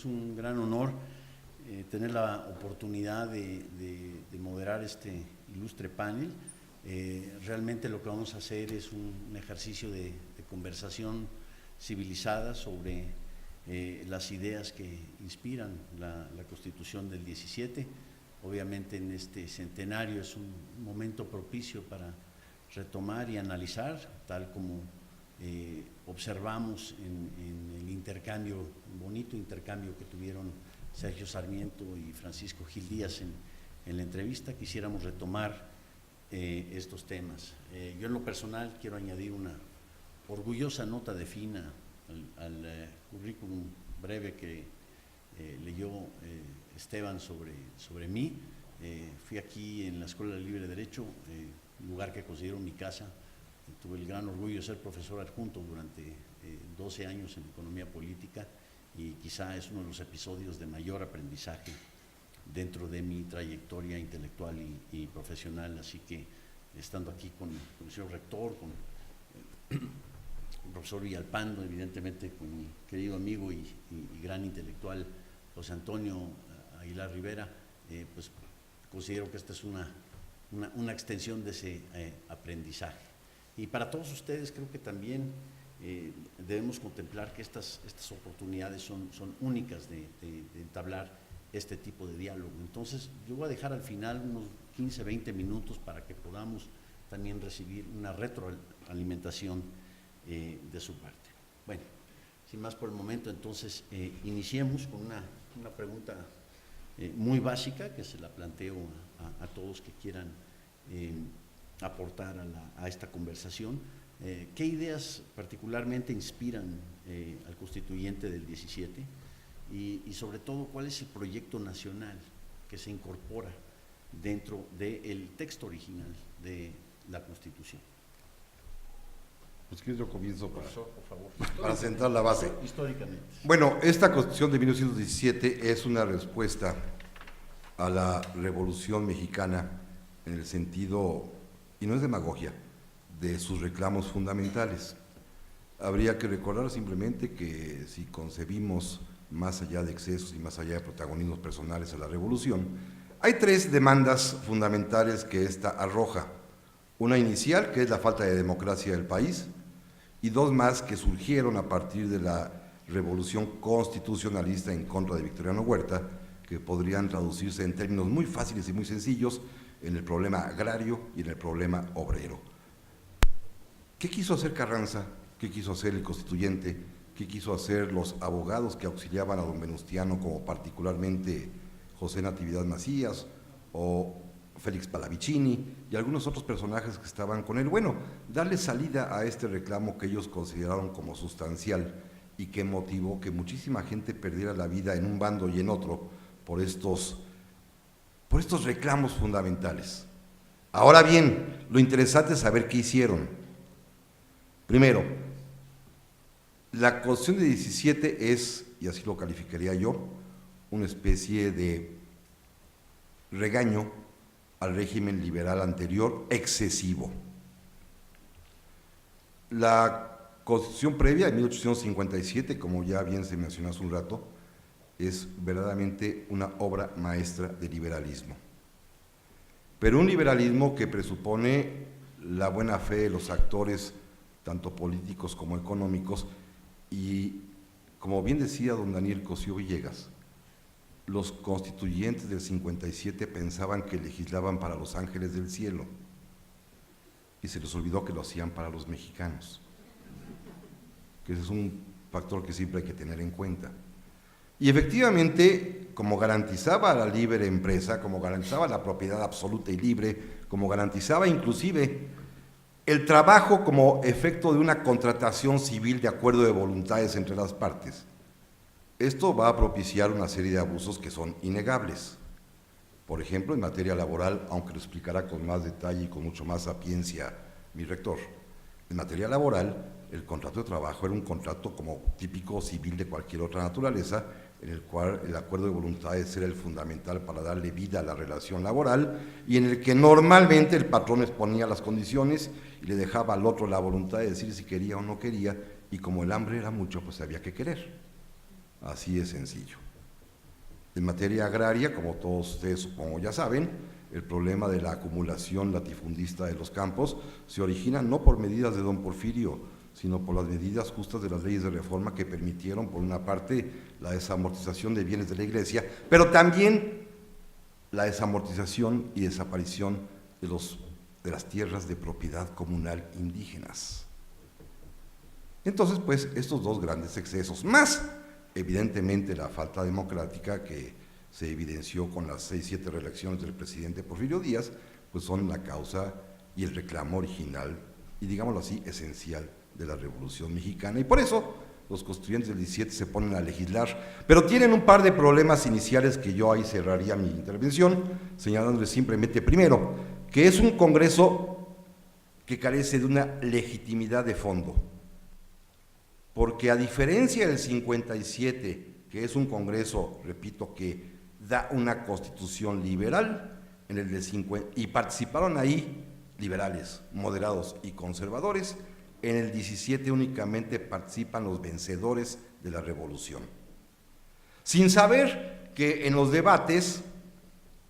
es un gran honor tener la oportunidad de moderar este ilustre panel. Realmente lo que vamos a hacer es un ejercicio de conversación civilizada sobre las ideas que inspiran la Constitución del 17. Obviamente en este centenario es un momento propicio para retomar y analizar, tal como observamos en el intercambio, un bonito intercambio que tuvieron Sergio Sarmiento y Francisco Gil Díaz en la entrevista. Quisiéramos retomar estos temas. Yo en lo personal quiero añadir una orgullosa nota de fina al currículum breve que leyó Esteban sobre mí. Fui aquí en la Escuela de Libre Derecho, lugar que considero mi casa. Tuve el gran orgullo de ser profesor adjunto durante 12 años en economía política y quizá es uno de los episodios de mayor aprendizaje dentro de mi trayectoria intelectual y profesional. Así que estando aquí con el señor rector, con el profesor Villalpando, evidentemente con mi querido amigo y gran intelectual José Antonio Aguilar Rivera, pues considero que esta es una extensión de ese aprendizaje. Y para todos ustedes creo que también debemos contemplar que estas oportunidades son únicas de entablar este tipo de diálogo. Entonces yo voy a dejar al final unos 15, 20 minutos para que podamos también recibir una retroalimentación de su parte. Bueno, sin más por el momento, entonces iniciemos con una pregunta muy básica que se la planteo a todos que quieran aportar a esta conversación. ¿Qué ideas particularmente inspiran al constituyente del 17? Y sobre todo, ¿cuál es el proyecto nacional que se incorpora dentro del texto original de la Constitución? Pues que yo comienzo Profesor, por favor. para sentar la base. Históricamente. Bueno, esta Constitución de 1917 es una respuesta a la Revolución Mexicana en el sentido, y no es demagogia, de sus reclamos fundamentales. Habría que recordar simplemente que si concebimos más allá de excesos y más allá de protagonismos personales a la revolución, hay tres demandas fundamentales que ésta arroja. Una inicial, que es la falta de democracia del país, y dos más que surgieron a partir de la revolución constitucionalista en contra de Victoriano Huerta, que podrían traducirse en términos muy fáciles y muy sencillos en el problema agrario y en el problema obrero. ¿Qué quiso hacer Carranza? ¿Qué quiso hacer el constituyente? ¿Qué quiso hacer los abogados que auxiliaban a don Venustiano, como particularmente José Natividad Macías o Félix Pallavicini y algunos otros personajes que estaban con él? Bueno, darle salida a este reclamo que ellos consideraron como sustancial y que motivó que muchísima gente perdiera la vida en un bando y en otro por estos reclamos fundamentales. Ahora bien, lo interesante es saber qué hicieron. Primero, la Constitución de 17 es, y así lo calificaría yo, una especie de regaño al régimen liberal anterior excesivo. La Constitución previa, de 1857, como ya bien se mencionó hace un rato, es verdaderamente una obra maestra de liberalismo. Pero un liberalismo que presupone la buena fe de los actores, tanto políticos como económicos, y como bien decía don Daniel Cosío Villegas, los constituyentes del 57 pensaban que legislaban para los ángeles del cielo y se les olvidó que lo hacían para los mexicanos, que ese es un factor que siempre hay que tener en cuenta. Y efectivamente, como garantizaba la libre empresa, como garantizaba la propiedad absoluta y libre, como garantizaba inclusive el trabajo como efecto de una contratación civil de acuerdo de voluntades entre las partes, esto va a propiciar una serie de abusos que son innegables. Por ejemplo, en materia laboral, aunque lo explicará con más detalle y con mucho más sapiencia mi rector, en materia laboral, el contrato de trabajo era un contrato como típico civil de cualquier otra naturaleza, en el cual el acuerdo de voluntades era el fundamental para darle vida a la relación laboral y en el que normalmente el patrón exponía las condiciones y le dejaba al otro la voluntad de decir si quería o no quería, y como el hambre era mucho, pues había que querer. Así de sencillo. En materia agraria, como todos ustedes supongo ya saben, el problema de la acumulación latifundista de los campos se origina no por medidas de don Porfirio, sino por las medidas justas de las leyes de reforma que permitieron, por una parte, la desamortización de bienes de la Iglesia, pero también la desamortización y desaparición de las tierras de propiedad comunal indígenas. Entonces, pues, estos dos grandes excesos, más evidentemente la falta democrática que se evidenció con las 6-7 reelecciones del presidente Porfirio Díaz, pues son la causa y el reclamo original y, digámoslo así, esencial de la Revolución Mexicana. Y por eso los constituyentes del 17 se ponen a legislar, pero tienen un par de problemas iniciales que yo ahí cerraría mi intervención, señalándoles simplemente, primero, que es un Congreso que carece de una legitimidad de fondo, porque a diferencia del 57, que es un Congreso, repito, que da una constitución liberal, en el del 50, y participaron ahí liberales, moderados y conservadores, en el 17 únicamente participan los vencedores de la revolución. Sin saber que en los debates,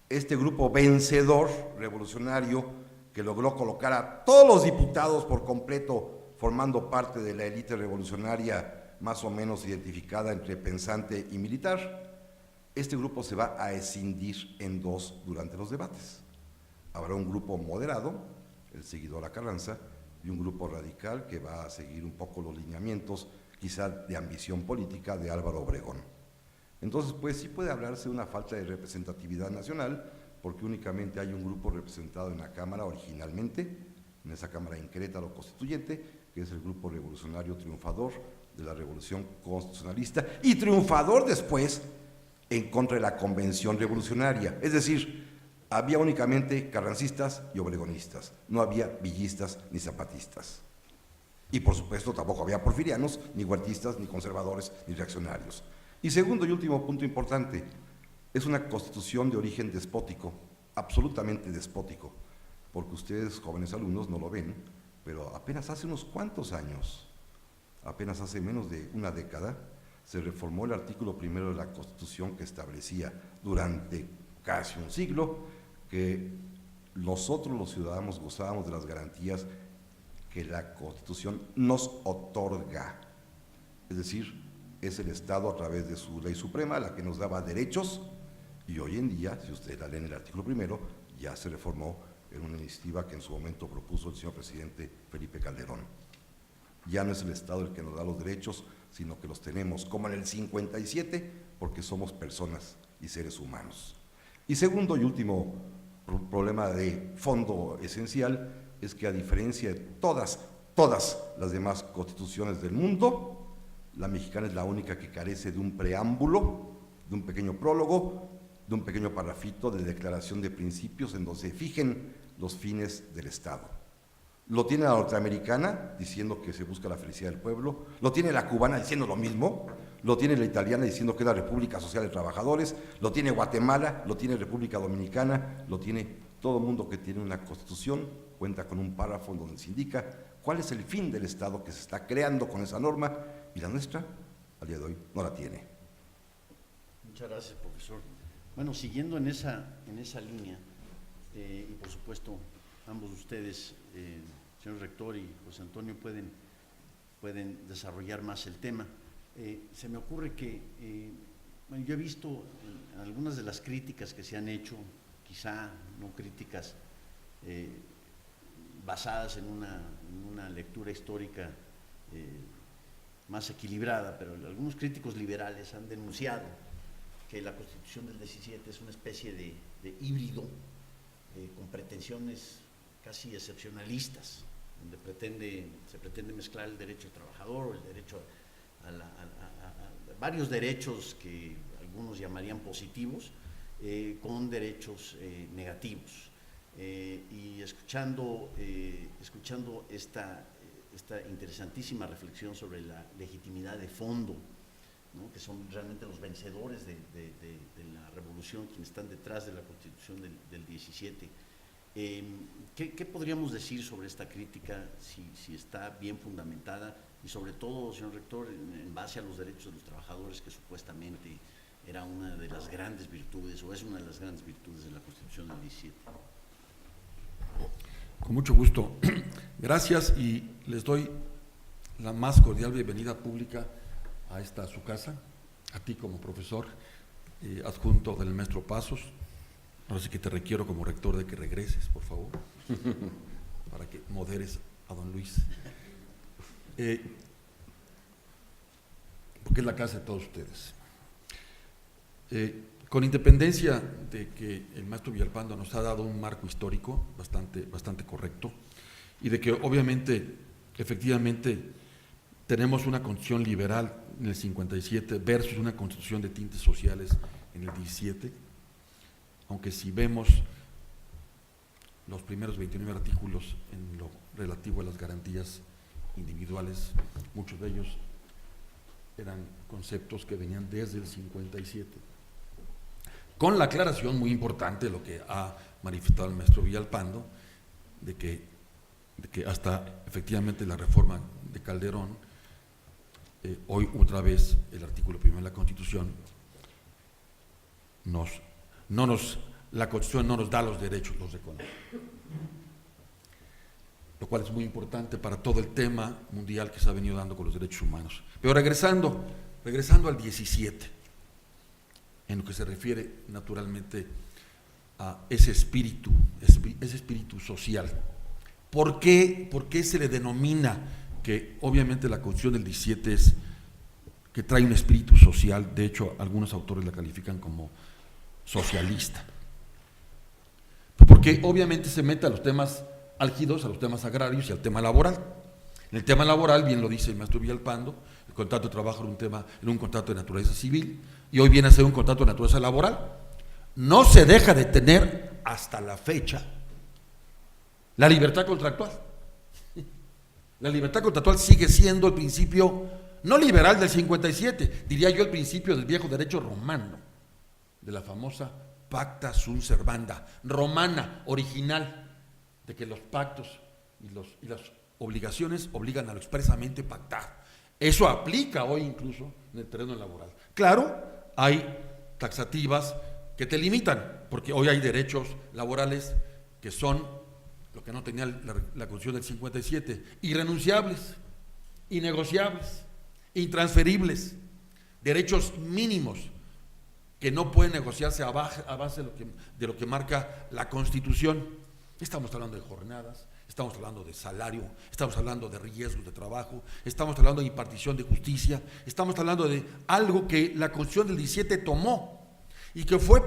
este grupo vencedor revolucionario, que logró colocar a todos los diputados por completo formando parte de la élite revolucionaria más o menos identificada entre pensante y militar, este grupo se va a escindir en dos durante los debates. Habrá un grupo moderado, el seguidor a Carranza, y un grupo radical que va a seguir un poco los lineamientos, quizá de ambición política, de Álvaro Obregón. Entonces, pues sí puede hablarse de una falta de representatividad nacional, porque únicamente hay un grupo representado en la Cámara originalmente, en esa Cámara en Querétaro constituyente, que es el Grupo Revolucionario Triunfador de la Revolución Constitucionalista, y triunfador después en contra de la Convención Revolucionaria. Es decir, había únicamente carrancistas y obregonistas, no había villistas ni zapatistas. Y por supuesto tampoco había porfirianos, ni huertistas, ni conservadores, ni reaccionarios. Y segundo y último punto importante, es una constitución de origen despótico, absolutamente despótico, porque ustedes, jóvenes alumnos, no lo ven, pero apenas hace unos cuantos años, apenas hace menos de una década, se reformó el artículo primero de la Constitución que establecía durante casi un siglo que nosotros los ciudadanos gozábamos de las garantías que la Constitución nos otorga. Es decir, es el Estado a través de su ley suprema la que nos daba derechos, y hoy en día, si ustedes la leen el artículo primero, ya se reformó en una iniciativa que en su momento propuso el señor presidente Felipe Calderón. Ya no es el Estado el que nos da los derechos, sino que los tenemos, como en el 57, porque somos personas y seres humanos. Y segundo y último problema de fondo esencial es que, a diferencia de todas las demás constituciones del mundo, la mexicana es la única que carece de un preámbulo, de un pequeño prólogo, de un pequeño parrafito de declaración de principios en donde se fijen los fines del Estado. Lo tiene la norteamericana diciendo que se busca la felicidad del pueblo, lo tiene la cubana diciendo lo mismo, lo tiene la italiana diciendo que es la República Social de Trabajadores, lo tiene Guatemala, lo tiene República Dominicana, lo tiene todo mundo que tiene una constitución, cuenta con un párrafo en donde se indica cuál es el fin del Estado que se está creando con esa norma, y la nuestra, al día de hoy, no la tiene. Muchas gracias, profesor. Bueno, siguiendo en esa línea, y por supuesto ambos ustedes, señor rector y José Antonio, pueden desarrollar más el tema. Se me ocurre que, bueno, yo he visto algunas de las críticas que se han hecho, quizá no críticas basadas en una lectura histórica más equilibrada, pero algunos críticos liberales han denunciado que la Constitución del 17 es una especie de híbrido con pretensiones casi excepcionalistas, donde se pretende mezclar el derecho al trabajador o el derecho a varios derechos que algunos llamarían positivos, con derechos negativos. Y escuchando esta interesantísima reflexión sobre la legitimidad de fondo, ¿no?, que son realmente los vencedores de la revolución quienes están detrás de la Constitución del 17. ¿Qué podríamos decir sobre esta crítica, si está bien fundamentada, y sobre todo, señor rector, en base a los derechos de los trabajadores que supuestamente era una de las grandes virtudes, o es una de las grandes virtudes de la Constitución del 17. Con mucho gusto. Gracias y les doy la más cordial bienvenida pública a esta su casa, a ti como profesor adjunto del maestro Pasos. Ahora sí que te requiero como rector de que regreses, por favor, para que moderes a don Luis. Porque es la casa de todos ustedes. Con independencia de que el maestro Villalpando nos ha dado un marco histórico bastante correcto, y de que obviamente, efectivamente, tenemos una constitución liberal en el 57 versus una constitución de tintes sociales en el 17, aunque si vemos los primeros 29 artículos en lo relativo a las garantías individuales, muchos de ellos eran conceptos que venían desde el 57. Con la aclaración muy importante, lo que ha manifestado el maestro Villalpando, de que hasta efectivamente la reforma de Calderón, hoy otra vez el artículo 1 de la Constitución, la Constitución no nos da los derechos, los reconoce. Lo cual es muy importante para todo el tema mundial que se ha venido dando con los derechos humanos. Pero regresando al 17, en lo que se refiere naturalmente a ese espíritu social. ¿Por qué se le denomina que obviamente la Constitución del 17 es que trae un espíritu social? De hecho, algunos autores la califican como socialista. Porque obviamente se mete a los temas álgidos, a los temas agrarios y al tema laboral. En el tema laboral, bien lo dice el maestro Villalpando, el contrato de trabajo era un contrato de naturaleza civil, y hoy viene a ser un contrato de naturaleza laboral. No se deja de tener hasta la fecha la libertad contractual. La libertad contractual sigue siendo el principio no liberal del 57, diría yo el principio del viejo derecho romano, de la famosa pacta sunt servanda, romana, original, de que los pactos y las obligaciones obligan a lo expresamente pactar. Eso aplica hoy incluso en el terreno laboral. Claro, hay taxativas que te limitan, porque hoy hay derechos laborales que son lo que no tenía la Constitución del 57, irrenunciables, innegociables, intransferibles, derechos mínimos que no pueden negociarse a base de lo que marca la Constitución. Estamos hablando de jornadas, estamos hablando de salario, estamos hablando de riesgos de trabajo, estamos hablando de impartición de justicia, estamos hablando de algo que la Constitución del 17 tomó y que fue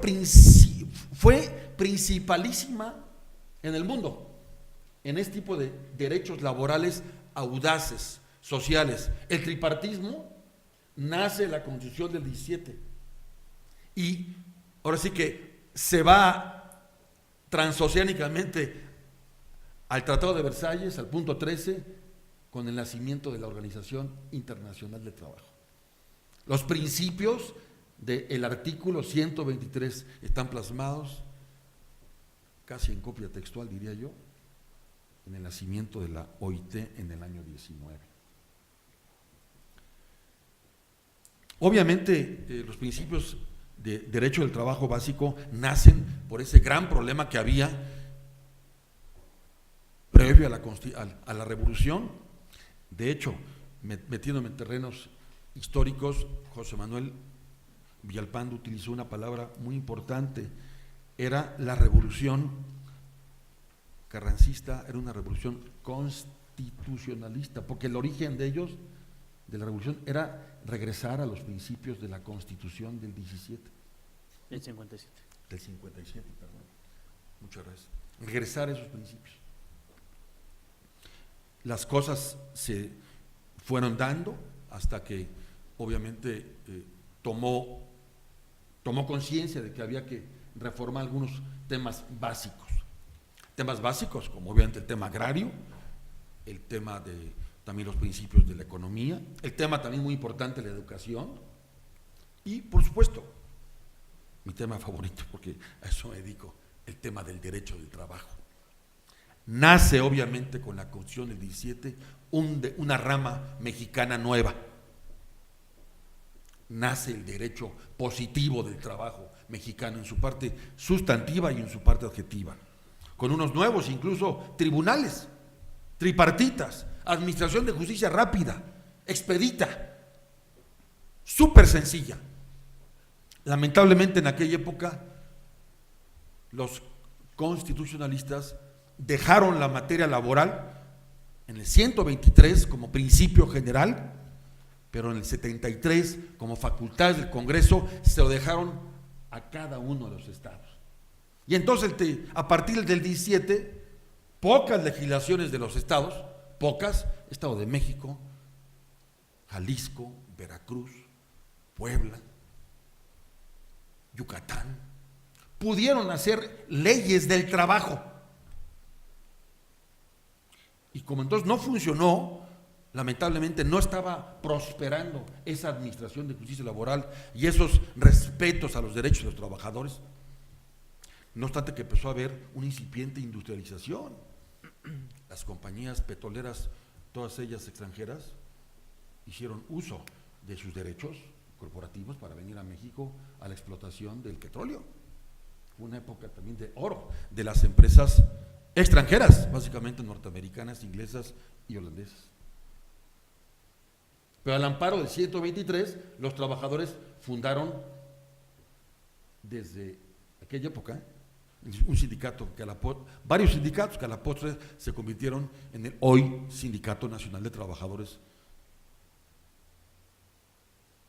principalísima en el mundo, en este tipo de derechos laborales audaces, sociales. El tripartismo nace en la Constitución del 17 y ahora sí que se va transoceánicamente al Tratado de Versalles, al punto 13, con el nacimiento de la Organización Internacional del Trabajo. Los principios del artículo 123 están plasmados, casi en copia textual diría yo, en el nacimiento de la OIT en el año 19. Obviamente, los principios de derecho del trabajo básico nacen por ese gran problema que había previo a la revolución. De hecho, metiéndome en terrenos históricos, José Manuel Villalpando utilizó una palabra muy importante, era la revolución carrancista, era una revolución constitucionalista, porque el origen de ellos, de la revolución, era regresar a los principios de la Constitución del 17. Del 57. Del 57, perdón. Muchas gracias. Regresar a esos principios. Las cosas se fueron dando hasta que obviamente tomó conciencia de que había que reformar algunos temas básicos. Temas básicos como obviamente el tema agrario, el tema de también los principios de la economía, el tema también muy importante de la educación y por supuesto, mi tema favorito porque a eso me dedico, el tema del derecho del trabajo. Nace obviamente con la Constitución del 17 una rama mexicana nueva. nace el derecho positivo del trabajo mexicano en su parte sustantiva y en su parte adjetiva, con unos nuevos incluso tribunales, tripartitas, administración de justicia rápida, expedita, súper sencilla. Lamentablemente en aquella época los constitucionalistas dejaron la materia laboral en el 123 como principio general, pero en el 73 como facultades del Congreso se lo dejaron a cada uno de los estados. Y entonces a partir del 17, pocas legislaciones de los estados, pocas, Estado de México, Jalisco, Veracruz, Puebla, Yucatán, pudieron hacer leyes del trabajo. Y como entonces no funcionó, lamentablemente no estaba prosperando esa administración de justicia laboral y esos respetos a los derechos de los trabajadores, no obstante que empezó a haber una incipiente industrialización. Las compañías petroleras, todas ellas extranjeras, hicieron uso de sus derechos corporativos para venir a México a la explotación del petróleo. Fue una época también de oro de las empresas extranjeras, básicamente norteamericanas, inglesas y holandesas. Pero al amparo del 123, los trabajadores fundaron desde aquella época un sindicato, varios sindicatos que a la postre se convirtieron en el hoy Sindicato Nacional de Trabajadores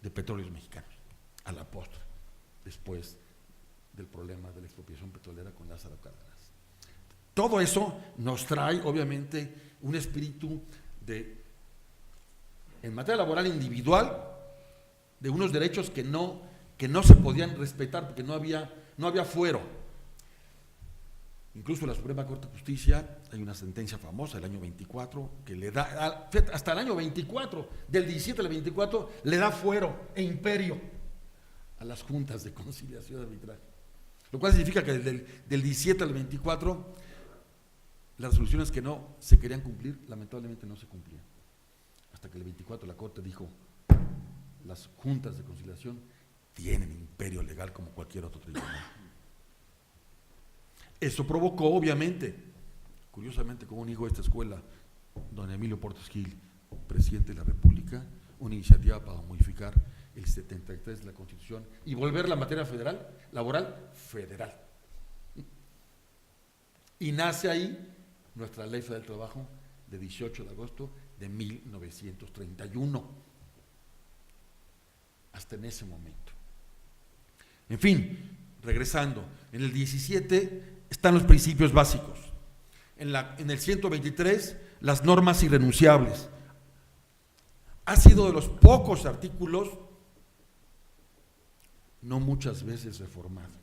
de Petróleos Mexicanos, a la postre, después del problema de la expropiación petrolera con Lázaro Cárdenas. Todo eso nos trae, obviamente, un espíritu en materia laboral individual, de unos derechos que no se podían respetar porque no había fuero. Incluso la Suprema Corte de Justicia, hay una sentencia famosa del año 24 que le da, hasta el año 24, del 17 al 24, le da fuero e imperio a las juntas de conciliación y arbitraje. Lo cual significa que del 17 al 24, las resoluciones que no se querían cumplir, lamentablemente no se cumplían. Hasta que el 24 la Corte dijo, las juntas de conciliación tienen imperio legal como cualquier otro tribunal. Eso provocó, obviamente, curiosamente, como un hijo de esta escuela, don Emilio Portes Gil, presidente de la República, una iniciativa para modificar el 73 de la Constitución y volver la materia laboral federal. Y nace ahí nuestra Ley Federal del Trabajo de 18 de agosto de 1931, hasta en ese momento. En fin, regresando, en el 17 están los principios básicos, en el 123 las normas irrenunciables. Ha sido de los pocos artículos no muchas veces reformado.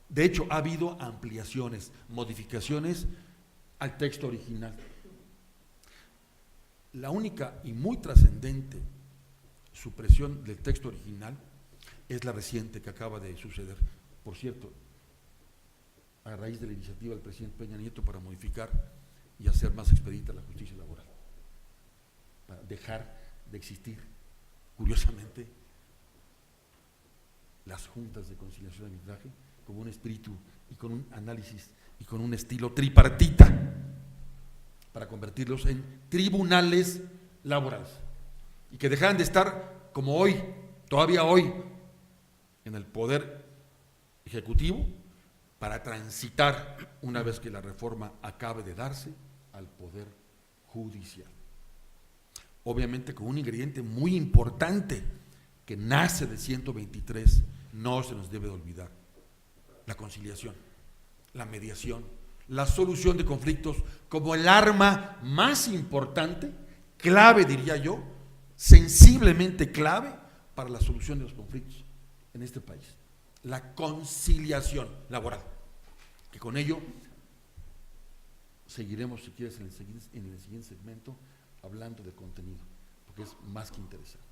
De hecho, ha habido ampliaciones, modificaciones al texto original. La única y muy trascendente supresión del texto original es la reciente que acaba de suceder. Por cierto, a raíz de la iniciativa del presidente Peña Nieto para modificar y hacer más expedita la justicia laboral, para dejar de existir, curiosamente, las juntas de conciliación y arbitraje como un espíritu y con un análisis y con un estilo tripartita, para convertirlos en tribunales laborales y que dejaran de estar como hoy, todavía hoy, en el poder ejecutivo, para transitar, una vez que la reforma acabe de darse, al poder judicial. Obviamente con un ingrediente muy importante que nace de 123, no se nos debe de olvidar: la conciliación, la mediación, la solución de conflictos como el arma más importante, clave diría yo, sensiblemente clave para la solución de los conflictos en este país. La conciliación laboral, que con ello seguiremos, si quieres, en el siguiente segmento, hablando de contenido, porque es más que interesante.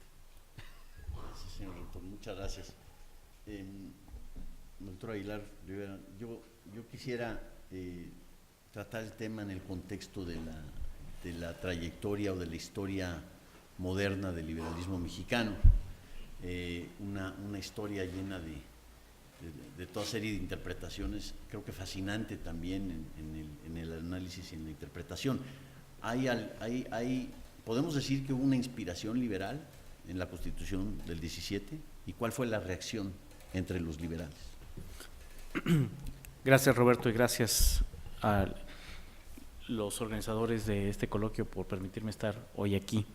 Gracias, señor rector, muchas gracias. Doctor Aguilar Rivera, yo quisiera tratar el tema en el contexto de la trayectoria o de la historia moderna del liberalismo mexicano. Una historia llena de toda serie de interpretaciones, creo que fascinante también en el análisis y en la interpretación. ¿Podemos decir que hubo una inspiración liberal en la Constitución del 17? ¿Y cuál fue la reacción entre los liberales? Gracias, Roberto, y gracias a los organizadores de este coloquio por permitirme estar hoy aquí.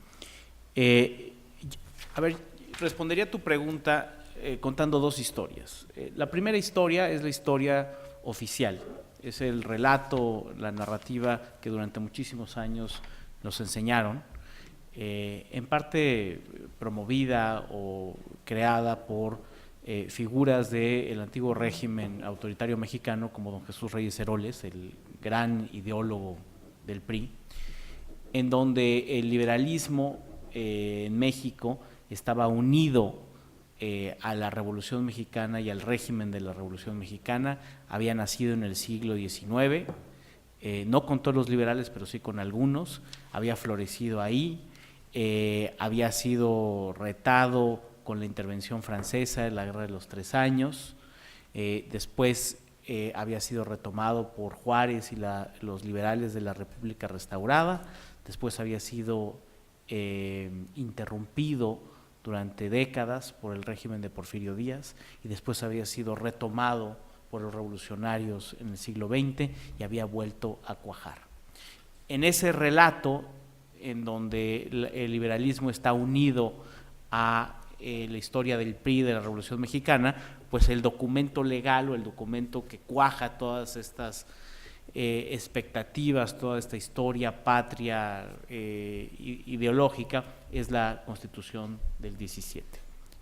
A ver, respondería a tu pregunta contando dos historias. La primera historia es la historia oficial, es el relato, la narrativa que durante muchísimos años nos enseñaron, en parte promovida o creada por figuras del antiguo régimen autoritario mexicano como don Jesús Reyes Heroles, el gran ideólogo del PRI, en donde el liberalismo en México estaba unido a la Revolución Mexicana y al régimen de la Revolución Mexicana. Había nacido en el siglo XIX, no con todos los liberales, pero sí con algunos, había florecido ahí, había sido retado con la intervención francesa en la Guerra de los 3 años, después había sido retomado por Juárez y los liberales de la República Restaurada, después había sido interrumpido durante décadas por el régimen de Porfirio Díaz y después había sido retomado por los revolucionarios en el siglo XX y había vuelto a cuajar. En ese relato, en donde el liberalismo está unido a la historia del PRI, de la Revolución Mexicana, pues el documento legal o el documento que cuaja todas estas expectativas, toda esta historia patria ideológica es la Constitución del 17.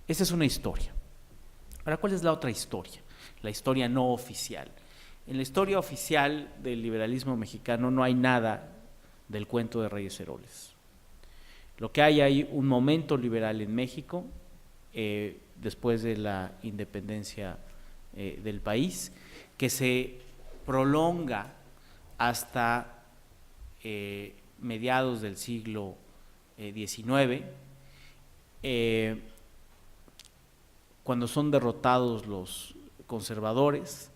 Esa es una historia. Ahora, ¿cuál es la otra historia? La historia no oficial. En la historia oficial del liberalismo mexicano no hay nada del cuento de Reyes Heroles. Lo que hay un momento liberal en México después de la independencia del país, que se prolonga hasta mediados del siglo XIX, cuando son derrotados los conservadores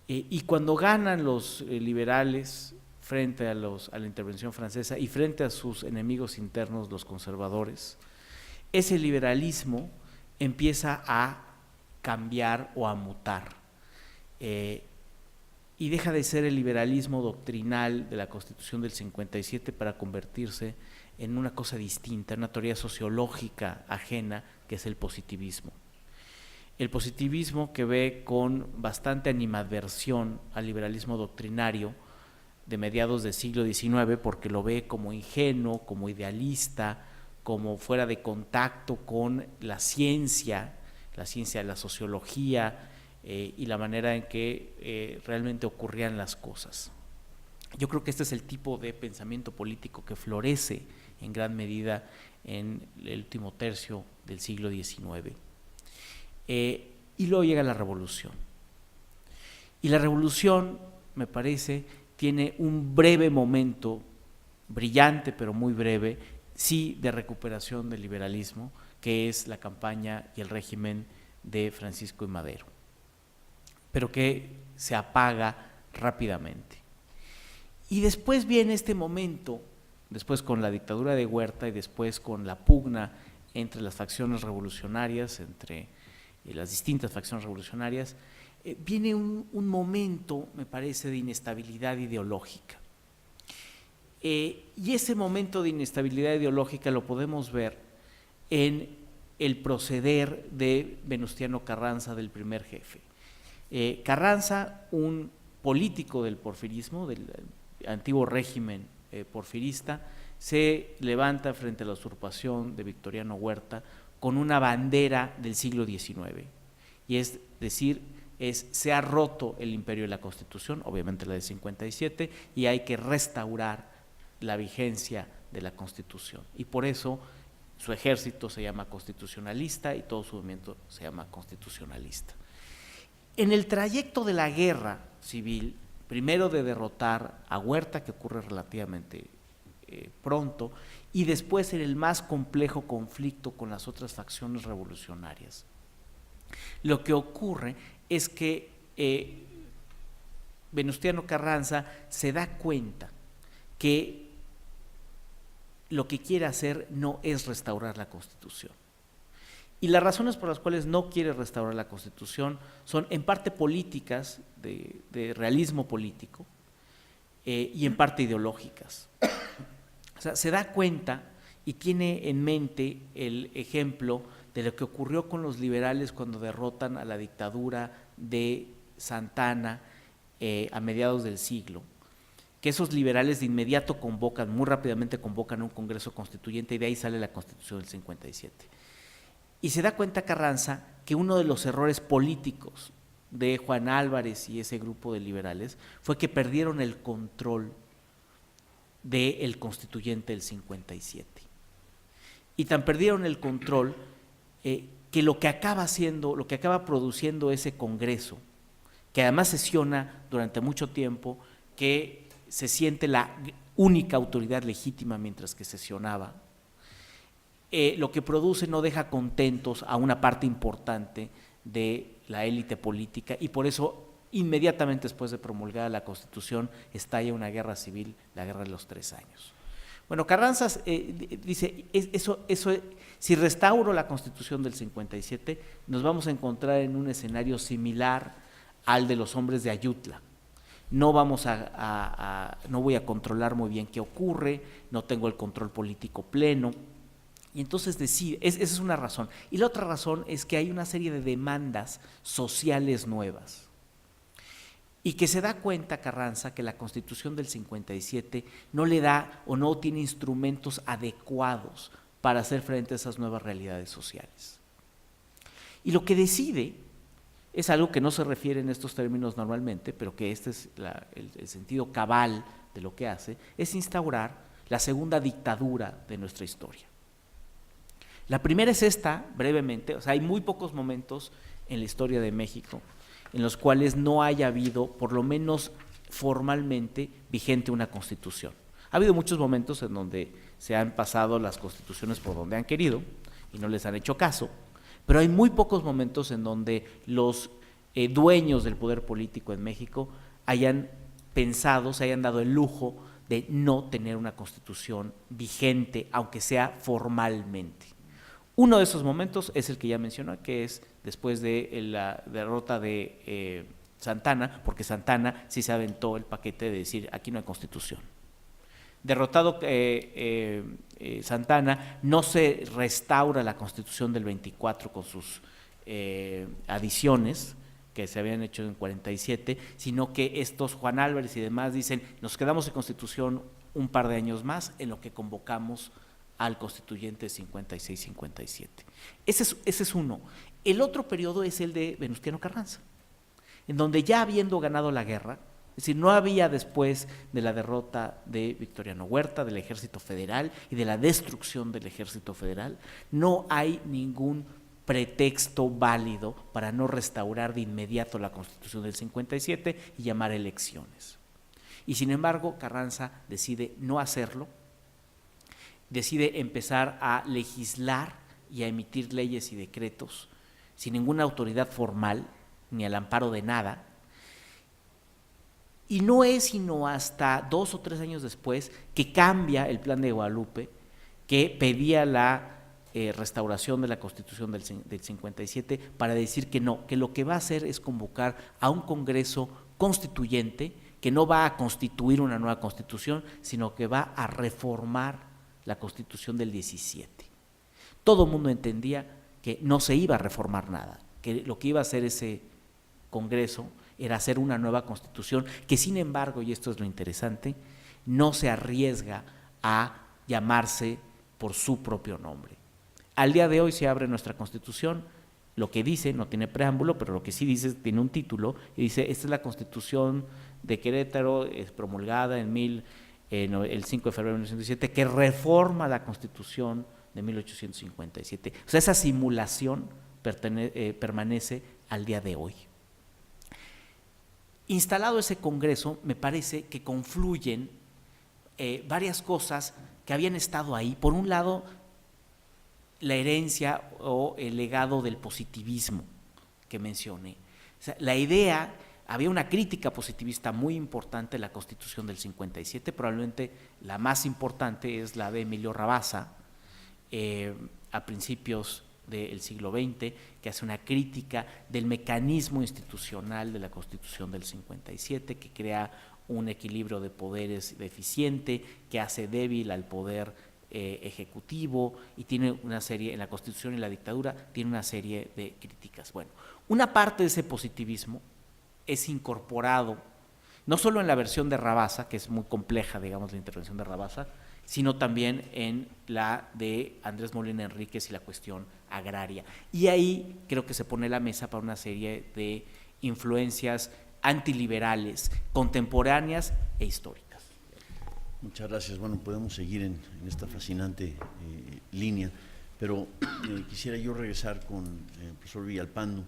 y cuando ganan los liberales frente a la intervención francesa y frente a sus enemigos internos, los conservadores. Ese liberalismo empieza a cambiar o a mutar y deja de ser el liberalismo doctrinal de la Constitución del 57 para convertirse en una cosa distinta, una teoría sociológica ajena, que es el positivismo. El positivismo que ve con bastante animadversión al liberalismo doctrinario de mediados del siglo XIX, porque lo ve como ingenuo, como idealista, como fuera de contacto con la ciencia de la sociología y la manera en que realmente ocurrían las cosas. Yo creo que este es el tipo de pensamiento político que florece en gran medida en el último tercio del siglo XIX. Y luego llega la Revolución. Y la Revolución, me parece, tiene un breve momento, brillante pero muy breve, sí, de recuperación del liberalismo, que es la campaña y el régimen de Francisco I. Madero, pero que se apaga rápidamente. Y después viene este momento, después con la dictadura de Huerta y después con la pugna entre las facciones revolucionarias, entre las distintas facciones revolucionarias, viene un momento, me parece, de inestabilidad ideológica. Y ese momento de inestabilidad ideológica lo podemos ver en el proceder de Venustiano Carranza, del primer jefe. Carranza, un político del porfirismo, del antiguo régimen porfirista, se levanta frente a la usurpación de Victoriano Huerta con una bandera del siglo XIX, y es decir, se ha roto el imperio de la Constitución, obviamente la del 57, y hay que restaurar la vigencia de la Constitución, y por eso su ejército se llama constitucionalista y todo su movimiento se llama constitucionalista. En el trayecto de la guerra civil, primero de derrotar a Huerta, que ocurre relativamente pronto, y después en el más complejo conflicto con las otras facciones revolucionarias. Lo que ocurre es que Venustiano Carranza se da cuenta que lo que quiere hacer no es restaurar la Constitución. Y las razones por las cuales no quiere restaurar la Constitución son en parte políticas, de realismo político, y en parte ideológicas. O sea, se da cuenta y tiene en mente el ejemplo de lo que ocurrió con los liberales cuando derrotan a la dictadura de Santana a mediados del siglo, que esos liberales de inmediato muy rápidamente convocan un Congreso Constituyente y de ahí sale la Constitución del 57. Y se da cuenta Carranza que uno de los errores políticos de Juan Álvarez y ese grupo de liberales fue que perdieron el control del Constituyente del 57. Y tan perdieron el control que lo que acaba produciendo ese Congreso, que además sesiona durante mucho tiempo, que se siente la única autoridad legítima mientras que sesionaba, lo que produce no deja contentos a una parte importante de la élite política, y por eso inmediatamente después de promulgada la Constitución estalla una guerra civil, la Guerra de los 3 años. Bueno, Carranza dice, si restauro la Constitución del 57, nos vamos a encontrar en un escenario similar al de los hombres de Ayutla. No voy a controlar muy bien qué ocurre, no tengo el control político pleno. Y entonces decide, esa es una razón. Y la otra razón es que hay una serie de demandas sociales nuevas. Y que se da cuenta Carranza que la Constitución del 57 no le da o no tiene instrumentos adecuados para hacer frente a esas nuevas realidades sociales. Y lo que decide es algo que no se refiere en estos términos normalmente, pero que este es el sentido cabal de lo que hace, es instaurar la segunda dictadura de nuestra historia. La primera es esta, brevemente, o sea, hay muy pocos momentos en la historia de México en los cuales no haya habido, por lo menos formalmente, vigente una constitución. Ha habido muchos momentos en donde se han pasado las constituciones por donde han querido y no les han hecho caso, pero hay muy pocos momentos en donde los dueños del poder político en México hayan pensado, se hayan dado el lujo de no tener una constitución vigente, aunque sea formalmente. Uno de esos momentos es el que ya mencioné, que es después de la derrota de Santana, porque Santana sí se aventó el paquete de decir aquí no hay constitución. Derrotado Santana, no se restaura la Constitución del 24 con sus adiciones que se habían hecho en 47, sino que estos Juan Álvarez y demás dicen, nos quedamos sin Constitución un par de años más en lo que convocamos al constituyente 56-57. Ese es uno. El otro periodo es el de Venustiano Carranza, en donde ya habiendo ganado la guerra, es decir, no había después de la derrota de Victoriano Huerta, del Ejército Federal y de la destrucción del Ejército Federal, no hay ningún pretexto válido para no restaurar de inmediato la Constitución del 57 y llamar elecciones. Y sin embargo, Carranza decide no hacerlo, decide empezar a legislar y a emitir leyes y decretos sin ninguna autoridad formal, ni al amparo de nada, y no es sino hasta 2 o 3 años después que cambia el Plan de Guadalupe, que pedía la restauración de la Constitución del 57 para decir que no, que lo que va a hacer es convocar a un Congreso constituyente que no va a constituir una nueva Constitución, sino que va a reformar la Constitución del 17. Todo el mundo entendía que no se iba a reformar nada, que lo que iba a hacer ese Congreso era hacer una nueva Constitución que, sin embargo, y esto es lo interesante, no se arriesga a llamarse por su propio nombre. Al día de hoy se abre nuestra Constitución, lo que dice, no tiene preámbulo, pero lo que sí dice, tiene un título, y dice, esta es la Constitución de Querétaro, es promulgada el 5 de febrero de 1917, que reforma la Constitución de 1857. O sea, esa simulación permanece al día de hoy. Instalado ese Congreso, me parece que confluyen varias cosas que habían estado ahí. Por un lado, la herencia o el legado del positivismo que mencioné. O sea, la idea, había una crítica positivista muy importante en la Constitución del 57, probablemente la más importante es la de Emilio Rabasa, a principios del siglo XX, que hace una crítica del mecanismo institucional de la Constitución del 57, que crea un equilibrio de poderes deficiente, que hace débil al poder ejecutivo, y tiene una serie, en la Constitución y la dictadura, tiene una serie de críticas. Bueno, una parte de ese positivismo es incorporado, no solo en la versión de Rabasa, que es muy compleja, digamos, la intervención de Rabasa, sino también en la de Andrés Molina Enríquez y la cuestión agraria. Y ahí creo que se pone la mesa para una serie de influencias antiliberales, contemporáneas e históricas. Muchas gracias. Bueno, podemos seguir en esta fascinante línea, pero quisiera yo regresar con el profesor Villalpando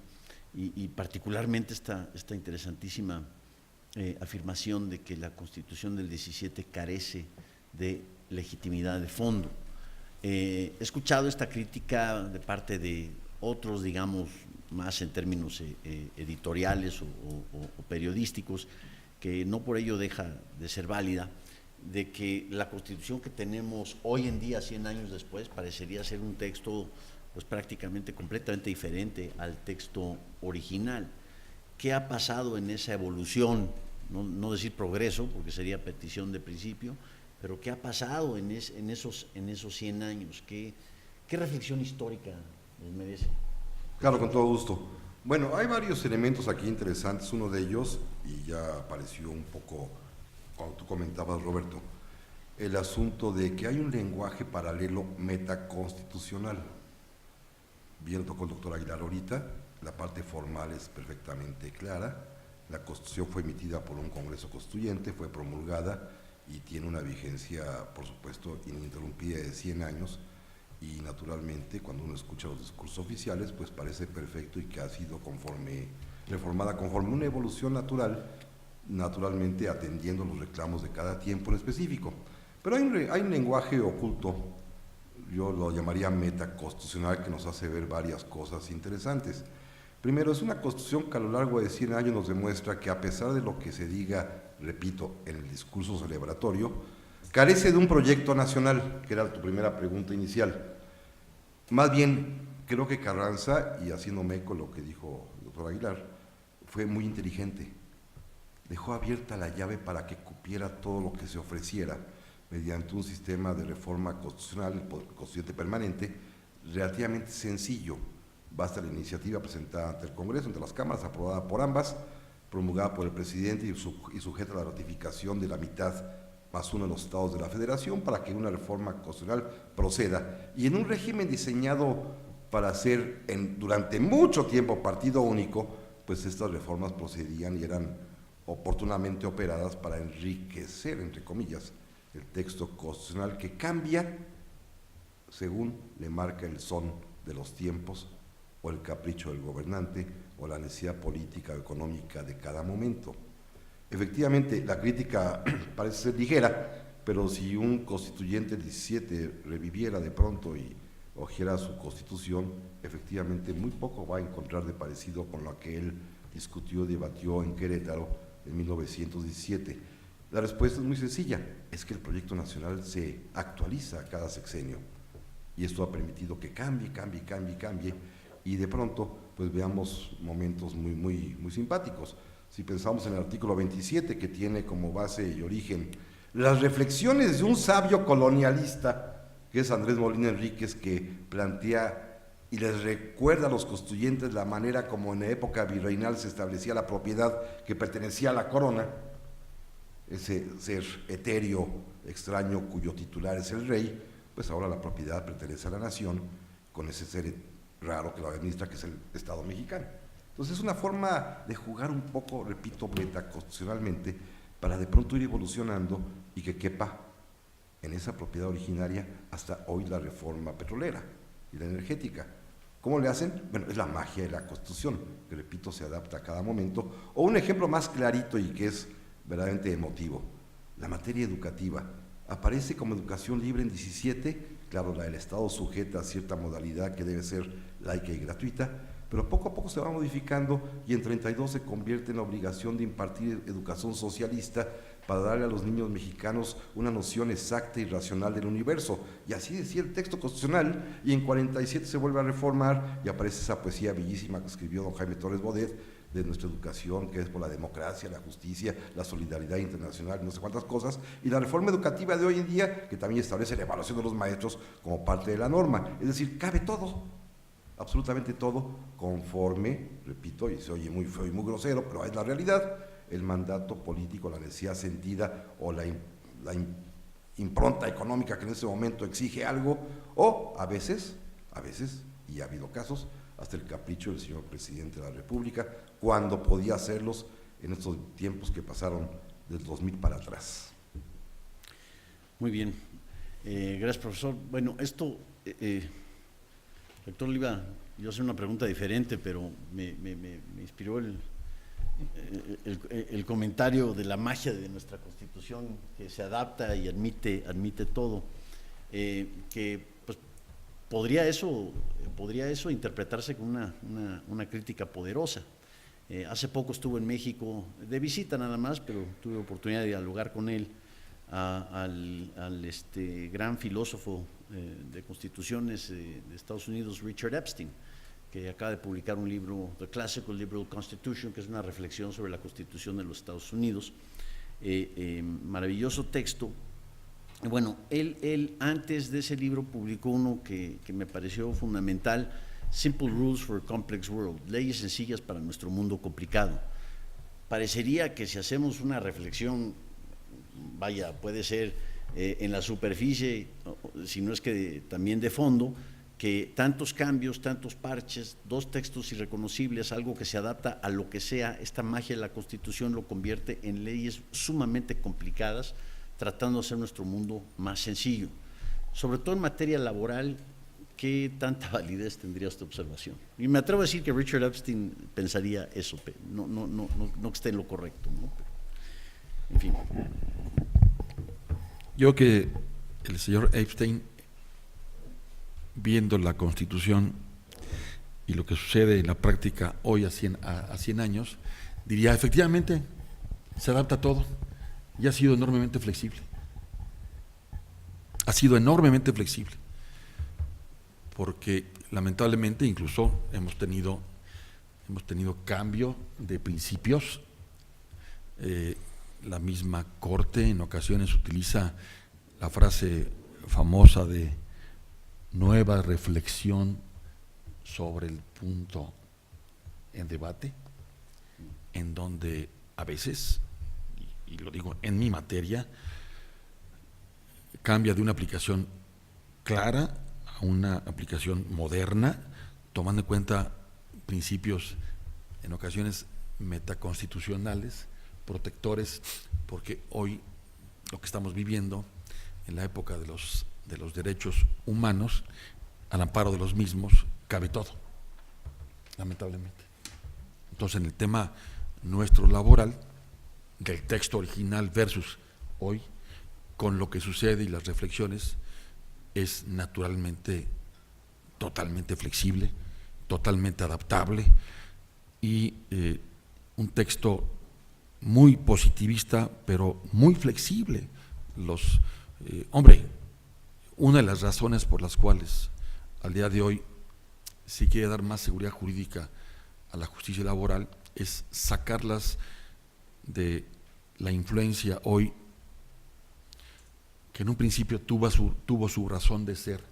y particularmente esta interesantísima afirmación de que la Constitución del 17 carece de legitimidad de fondo. He escuchado esta crítica de parte de otros, digamos, más en términos editoriales o periodísticos, que no por ello deja de ser válida, de que la Constitución que tenemos hoy en día, 100 años después, parecería ser un texto pues prácticamente completamente diferente al texto original. ¿Qué ha pasado en esa evolución? No decir progreso, porque sería petición de principio, pero ¿qué ha pasado en esos 100 años? ¿Qué reflexión histórica les merece? Claro, con todo gusto. Bueno, hay varios elementos aquí interesantes. Uno de ellos, y ya apareció un poco cuando tú comentabas, Roberto, el asunto de que hay un lenguaje paralelo metaconstitucional. Bien, tocó el doctor Aguilar ahorita, la parte formal es perfectamente clara. La Constitución fue emitida por un Congreso Constituyente, fue promulgada y tiene una vigencia, por supuesto, ininterrumpida de 100 años, y naturalmente cuando uno escucha los discursos oficiales pues parece perfecto y que ha sido reformada conforme una evolución natural, naturalmente atendiendo los reclamos de cada tiempo en específico. Pero hay un lenguaje oculto, yo lo llamaría metaconstitucional, que nos hace ver varias cosas interesantes. Primero, es una constitución que a lo largo de 100 años nos demuestra que a pesar de lo que se diga, repito, en el discurso celebratorio, carece de un proyecto nacional, que era tu primera pregunta inicial. Más bien, creo que Carranza, y haciéndome eco lo que dijo el doctor Aguilar, fue muy inteligente. Dejó abierta la llave para que cupiera todo lo que se ofreciera mediante un sistema de reforma constitucional, el Poder Constituyente Permanente, relativamente sencillo. Basta la iniciativa presentada ante el Congreso, ante las cámaras, aprobada por ambas, promulgada por el presidente y sujeta a la ratificación de la mitad más uno de los estados de la Federación para que una reforma constitucional proceda. Y en un régimen diseñado para ser durante mucho tiempo partido único, pues estas reformas procedían y eran oportunamente operadas para enriquecer, entre comillas, el texto constitucional, que cambia según le marca el son de los tiempos o el capricho del gobernante o la necesidad política o económica de cada momento. Efectivamente, la crítica parece ser ligera, pero si un constituyente 17 reviviera de pronto y hojeara su constitución, efectivamente muy poco va a encontrar de parecido con lo que él discutió y debatió en Querétaro en 1917. La respuesta es muy sencilla, es que el proyecto nacional se actualiza cada sexenio y esto ha permitido que cambie, y de pronto pues veamos momentos muy simpáticos. Si pensamos en el artículo 27, que tiene como base y origen las reflexiones de un sabio colonialista, que es Andrés Molina Enríquez, que plantea y les recuerda a los constituyentes la manera como en la época virreinal se establecía la propiedad que pertenecía a la corona, ese ser etéreo, extraño, cuyo titular es el rey, pues ahora la propiedad pertenece a la nación, con ese ser raro que lo administra, que es el Estado mexicano. Entonces es una forma de jugar un poco, repito, metaconstitucionalmente, para de pronto ir evolucionando y que quepa en esa propiedad originaria hasta hoy la reforma petrolera y la energética. ¿Cómo le hacen? Bueno, es la magia de la Constitución, que repito, se adapta a cada momento. O un ejemplo más clarito y que es verdaderamente emotivo, la materia educativa. aparece como educación libre en 17, claro, la del Estado sujeta a cierta modalidad que debe ser laica y gratuita, pero poco a poco se va modificando y en 32 se convierte en la obligación de impartir educación socialista para darle a los niños mexicanos una noción exacta y racional del universo. Y así decía el texto constitucional, y en 47 se vuelve a reformar y aparece esa poesía bellísima que escribió don Jaime Torres Bodet, de nuestra educación, que es por la democracia, la justicia, la solidaridad internacional, no sé cuántas cosas, y la reforma educativa de hoy en día, que también establece la evaluación de los maestros como parte de la norma. Es decir, cabe todo, absolutamente todo, conforme, repito, y se oye muy feo y muy grosero, pero es la realidad, el mandato político, la necesidad sentida o la impronta económica que en ese momento exige algo, o a veces, y ha habido casos, hasta el capricho del señor presidente de la República, cuando podía hacerlos en estos tiempos que pasaron del 2000 para atrás. Muy bien, gracias, profesor. Bueno, esto, doctor Oliva, yo hacer una pregunta diferente, pero me inspiró el comentario de la magia de nuestra Constitución, que se adapta y admite todo, que pues, podría eso interpretarse como una crítica poderosa. Hace poco estuvo en México de visita nada más, pero tuve oportunidad de dialogar con él, al gran filósofo de constituciones de Estados Unidos, Richard Epstein, que acaba de publicar un libro, The Classical Liberal Constitution, que es una reflexión sobre la Constitución de los Estados Unidos. Maravilloso texto. Bueno, él antes de ese libro publicó uno que me pareció fundamental, Simple Rules for a Complex World, leyes sencillas para nuestro mundo complicado. Parecería que si hacemos una reflexión, vaya, puede ser en la superficie, si no es que también de fondo, que tantos cambios, tantos parches, dos textos irreconocibles, algo que se adapta a lo que sea, esta magia de la Constitución lo convierte en leyes sumamente complicadas, tratando de hacer nuestro mundo más sencillo. Sobre todo en materia laboral, ¿qué tanta validez tendría esta observación? Y me atrevo a decir que Richard Epstein pensaría eso, no que esté en lo correcto, ¿no? Pero, en fin. Yo que el señor Epstein, viendo la Constitución y lo que sucede en la práctica hoy a 100 años, diría, efectivamente, se adapta a todo y ha sido enormemente flexible. Ha sido enormemente flexible, porque lamentablemente incluso hemos tenido cambio de principios. La misma Corte en ocasiones utiliza la frase famosa de nueva reflexión sobre el punto en debate, en donde a veces, y lo digo en mi materia, cambia de una aplicación clara a una aplicación moderna, tomando en cuenta principios en ocasiones metaconstitucionales, protectores, porque hoy lo que estamos viviendo en la época de los derechos humanos, al amparo de los mismos, cabe todo, lamentablemente. Entonces, en el tema nuestro laboral, del texto original versus hoy, con lo que sucede y las reflexiones, es naturalmente totalmente flexible, totalmente adaptable y un texto muy positivista, pero muy flexible. Hombre, una de las razones por las cuales al día de hoy se quiere dar más seguridad jurídica a la justicia laboral es sacarlas de la influencia hoy, que en un principio tuvo su razón de ser,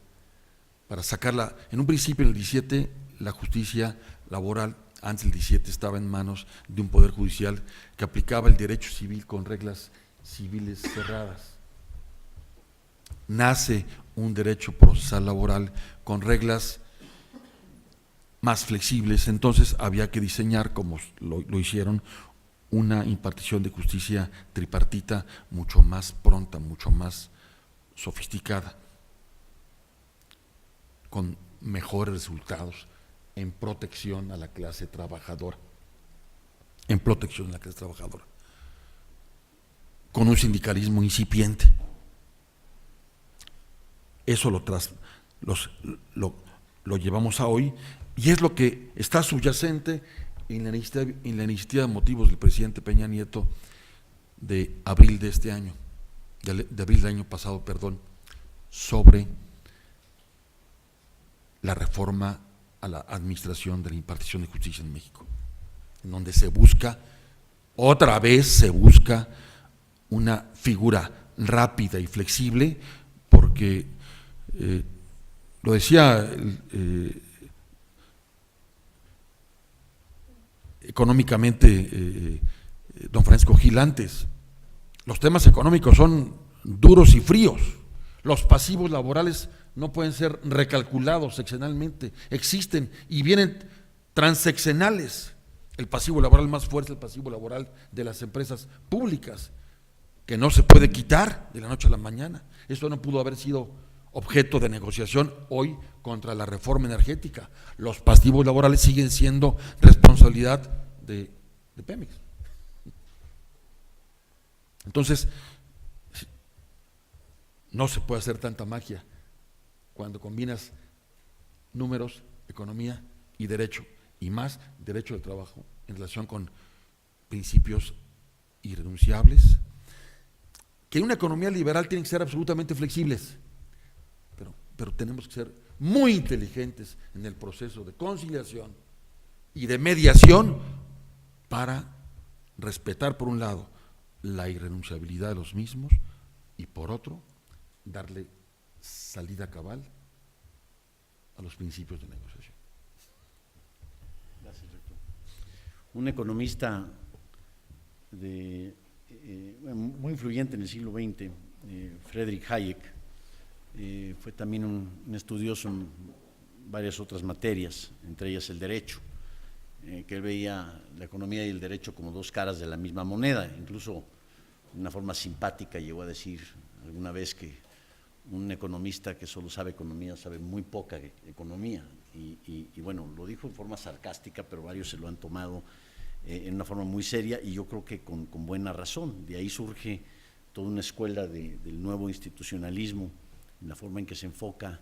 para sacarla. En un principio, en el 17, la justicia laboral, antes del 17, estaba en manos de un poder judicial que aplicaba el derecho civil con reglas civiles cerradas. Nace un derecho procesal laboral con reglas más flexibles, entonces había que diseñar, como lo hicieron, una impartición de justicia tripartita mucho más pronta, mucho más sofisticada, con mejores resultados en protección a la clase trabajadora, con un sindicalismo incipiente, eso lo llevamos a hoy, y es lo que está subyacente en la iniciativa de motivos del presidente Peña Nieto de abril de este año, de abril del año pasado, perdón, sobre la reforma a la administración de la impartición de justicia en México, en donde otra vez se busca una figura rápida y flexible, porque lo decía económicamente don Francisco Gil antes, los temas económicos son duros y fríos, los pasivos laborales no pueden ser recalculados sexenalmente, existen y vienen transeccionales. El pasivo laboral más fuerte es el pasivo laboral de las empresas públicas, que no se puede quitar de la noche a la mañana. Esto no pudo haber sido objeto de negociación hoy contra la reforma energética. Los pasivos laborales siguen siendo responsabilidad de Pemex. Entonces, no se puede hacer tanta magia cuando combinas números, economía y derecho, y más derecho de trabajo en relación con principios irrenunciables, que una economía liberal tiene que ser absolutamente flexibles, pero tenemos que ser muy inteligentes en el proceso de conciliación y de mediación para respetar, por un lado, la irrenunciabilidad de los mismos y, por otro, darle salida cabal a los principios de negociación. Gracias, rector. Un economista muy influyente en el siglo XX, Friedrich Hayek, fue también un estudioso en varias otras materias, entre ellas el derecho, que él veía la economía y el derecho como dos caras de la misma moneda. Incluso de una forma simpática llegó a decir alguna vez que un economista que solo sabe economía sabe muy poca economía, y bueno, lo dijo en forma sarcástica, pero varios se lo han tomado en una forma muy seria, y yo creo que con buena razón. De ahí surge toda una escuela del nuevo institucionalismo, en la forma en que se enfoca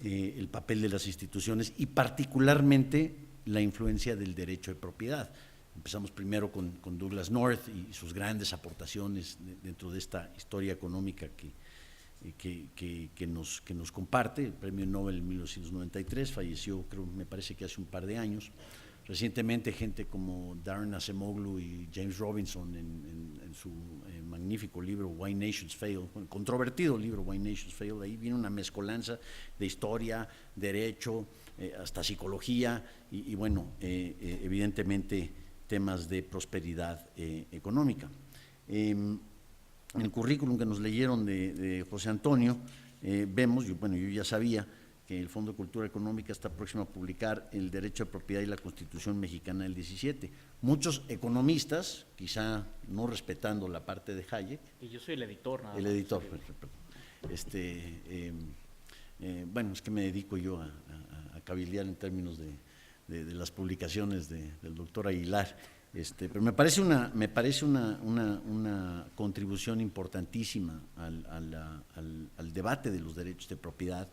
el papel de las instituciones y particularmente la influencia del derecho de propiedad. Empezamos primero con Douglass North y sus grandes aportaciones dentro de esta historia económica que nos comparte. El premio Nobel en 1993, falleció, me parece que hace un par de años. Recientemente gente como Darren Acemoglu y James Robinson en su magnífico libro Why Nations Fail, controvertido libro Why Nations Fail, ahí viene una mezcolanza de historia, derecho, hasta psicología y bueno, evidentemente temas de prosperidad económica. En el currículum que nos leyeron de José Antonio, vemos, yo ya sabía que el Fondo de Cultura Económica está próximo a publicar el Derecho de Propiedad y la Constitución Mexicana del 17. Muchos economistas, quizá no respetando la parte de Hayek. Y yo soy el editor, nada más. El editor, bueno, es que me dedico yo a cabildear en términos de las publicaciones del doctor Aguilar. Pero me parece una contribución importantísima al debate de los derechos de propiedad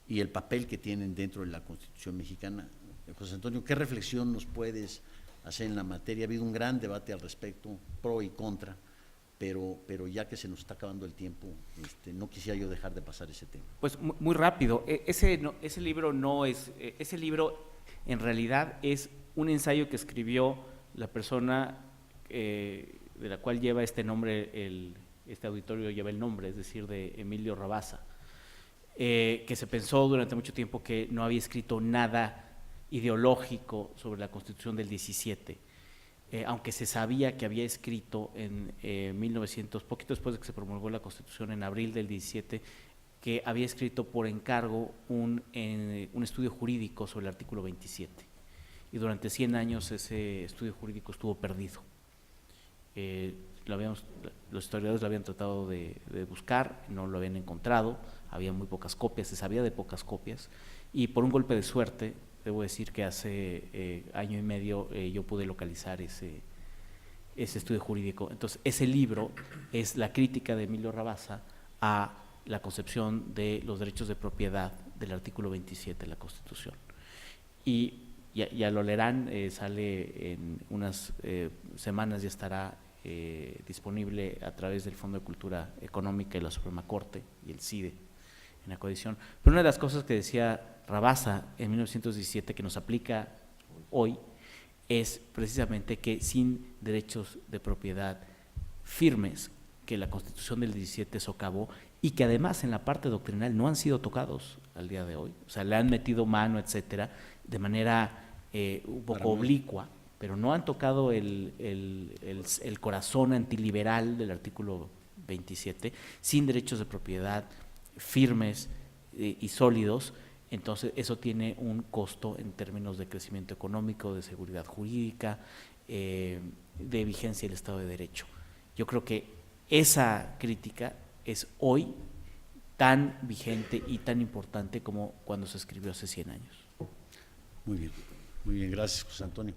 y el papel que tienen dentro de la Constitución mexicana. José Antonio, ¿qué reflexión nos puedes hacer en la materia? Ha habido un gran debate al respecto, pro y contra, pero ya que se nos está acabando el tiempo, no quisiera yo dejar de pasar ese tema. Pues muy rápido, ese libro ese libro en realidad es un ensayo que escribió la persona de la cual lleva este nombre, este auditorio lleva el nombre, es decir, de Emilio Rabasa, que se pensó durante mucho tiempo que no había escrito nada ideológico sobre la Constitución del 17, aunque se sabía que había escrito en 1900, poquito después de que se promulgó la Constitución en abril del 17, que había escrito por encargo un estudio jurídico sobre el artículo 27. Y durante 100 años ese estudio jurídico estuvo perdido. Los historiadores lo habían tratado de buscar, no lo habían encontrado, había muy pocas copias, se sabía de pocas copias, y por un golpe de suerte, debo decir que hace año y medio yo pude localizar ese estudio jurídico. Entonces, ese libro es la crítica de Emilio Rabasa a la concepción de los derechos de propiedad del artículo 27 de la Constitución. Y ya lo leerán, sale en unas semanas, ya estará disponible a través del Fondo de Cultura Económica y la Suprema Corte y el CIDE en la coedición. Pero una de las cosas que decía Rabasa en 1917 que nos aplica hoy es precisamente que sin derechos de propiedad firmes, que la Constitución del 17 socavó y que además en la parte doctrinal no han sido tocados al día de hoy, o sea, le han metido mano, etcétera, de manera un poco oblicua, pero no han tocado el corazón antiliberal del artículo 27, sin derechos de propiedad firmes y sólidos. Entonces eso tiene un costo en términos de crecimiento económico, de seguridad jurídica, de vigencia del Estado de Derecho. Yo creo que esa crítica es hoy tan vigente y tan importante como cuando se escribió hace 100 años. Muy bien, gracias, José Antonio.